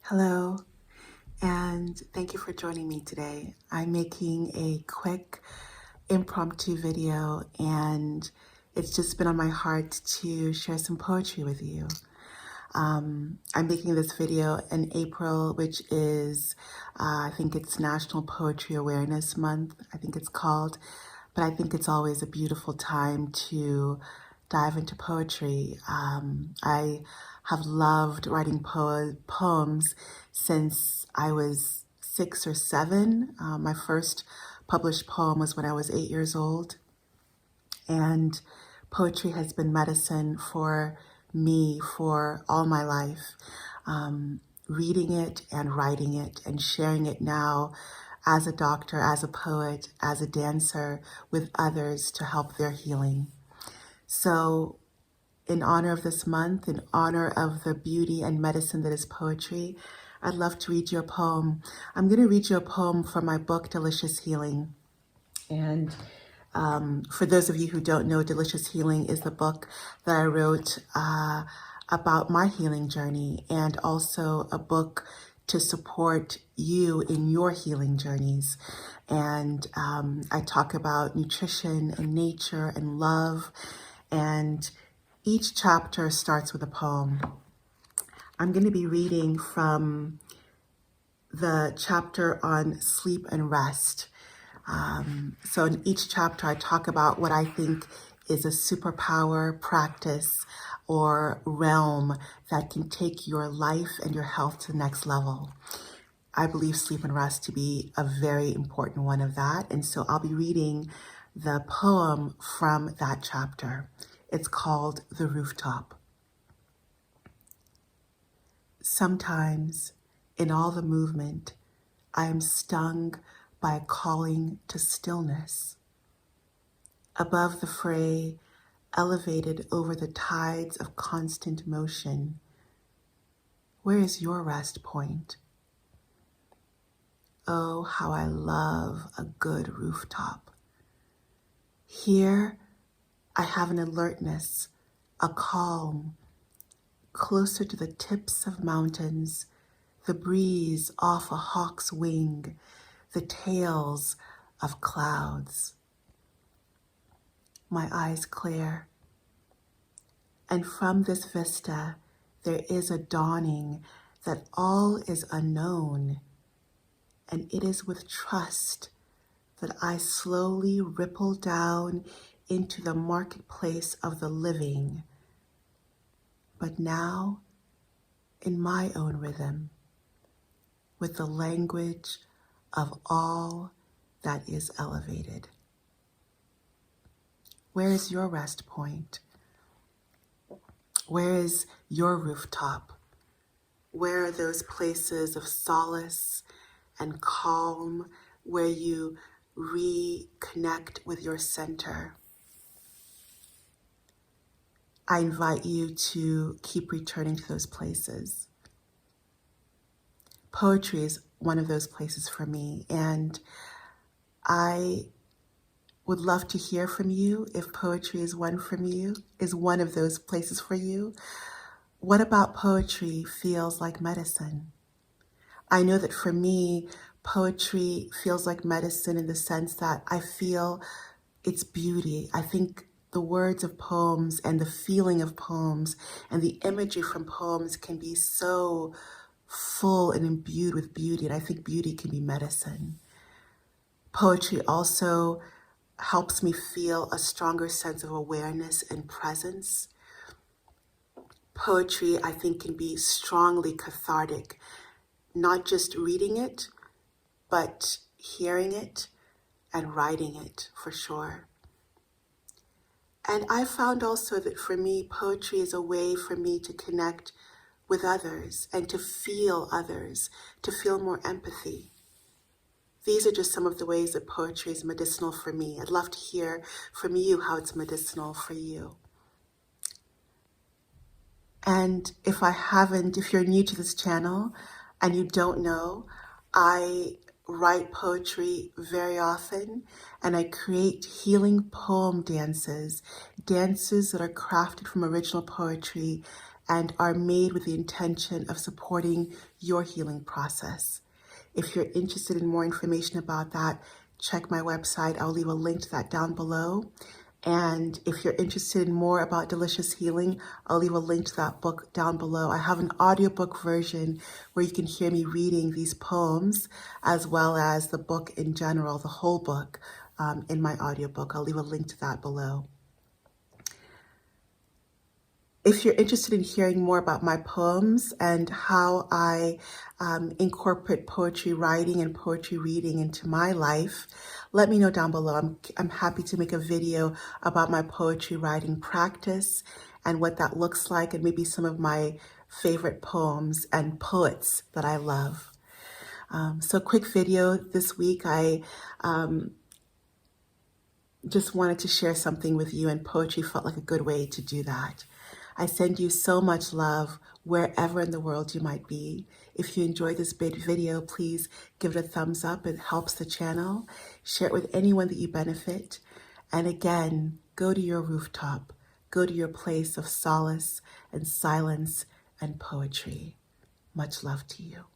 Hello, and thank you for joining me today. I'm making a quick impromptu video, and it's just been on my heart to share some poetry with you. I'm making this video in April, which is, I think it's National Poetry Awareness Month, I think it's called, but I think it's always a beautiful time to dive into poetry. I have loved writing poems since I was 6 or 7. My first published poem was when I was 8 years old. And poetry has been medicine for me for all my life. Reading it and writing it and sharing it now as a doctor, as a poet, as a dancer with others to help their healing. So in honor of this month, in honor of the beauty and medicine that is poetry, I'd love to read you a poem. I'm going to read you a poem from my book, Delicious Healing. And for those of you who don't know, Delicious Healing is the book that I wrote about my healing journey, and also a book to support you in your healing journeys. And I talk about nutrition and nature and love, and each chapter starts with a poem. I'm going to be reading from the chapter on sleep and rest. So in each chapter, I talk about what I think is a superpower, practice, or realm that can take your life and your health to the next level. I believe sleep and rest to be a very important one of that. And so I'll be reading the poem from that chapter. It's called The Rooftop. Sometimes, in all the movement, I am stung by a calling to stillness. Above the fray, elevated over the tides of constant motion, where is your rest point? Oh, how I love a good rooftop. Here, I have an alertness, a calm, closer to the tips of mountains, the breeze off a hawk's wing, the tails of clouds. My eyes clear, and from this vista, there is a dawning that all is unknown, and it is with trust that I slowly ripple down into the marketplace of the living, but now in my own rhythm, with the language of all that is elevated. Where is your rest point? Where is your rooftop? Where are those places of solace and calm where you reconnect with your center? I invite you to keep returning to those places. Poetry is one of those places for me, and I would love to hear from you if poetry is one of those places for you. What about poetry feels like medicine? I know that for me, poetry feels like medicine in the sense that I feel its beauty. I think the words of poems and the feeling of poems and the imagery from poems can be so full and imbued with beauty, and I think beauty can be medicine. Poetry also helps me feel a stronger sense of awareness and presence. Poetry, I think, can be strongly cathartic, not just reading it, but hearing it and writing it for sure. And I found also that for me, poetry is a way for me to connect with others and to feel others, to feel more empathy. These are just some of the ways that poetry is medicinal for me. I'd love to hear from you how it's medicinal for you. And if you're new to this channel and you don't know, I write poetry very often, and I create healing poem dances that are crafted from original poetry and are made with the intention of supporting your healing process. If you're interested in more information about that, check my website. I'll leave a link to that down below. And if you're interested in more about Delicious Healing, I'll leave a link to that book down below. I have an audiobook version where you can hear me reading these poems, as well as the book in general, the whole book, in my audiobook. I'll leave a link to that below. If you're interested in hearing more about my poems and how I incorporate poetry writing and poetry reading into my life, let me know down below. I'm happy to make a video about my poetry writing practice and what that looks like, and maybe some of my favorite poems and poets that I love. So quick video this week. I just wanted to share something with you, and poetry felt like a good way to do that. I send you so much love wherever in the world you might be. If you enjoyed this video, please give it a thumbs up. It helps the channel. Share it with anyone that you benefit. And again, go to your rooftop. Go to your place of solace and silence and poetry. Much love to you.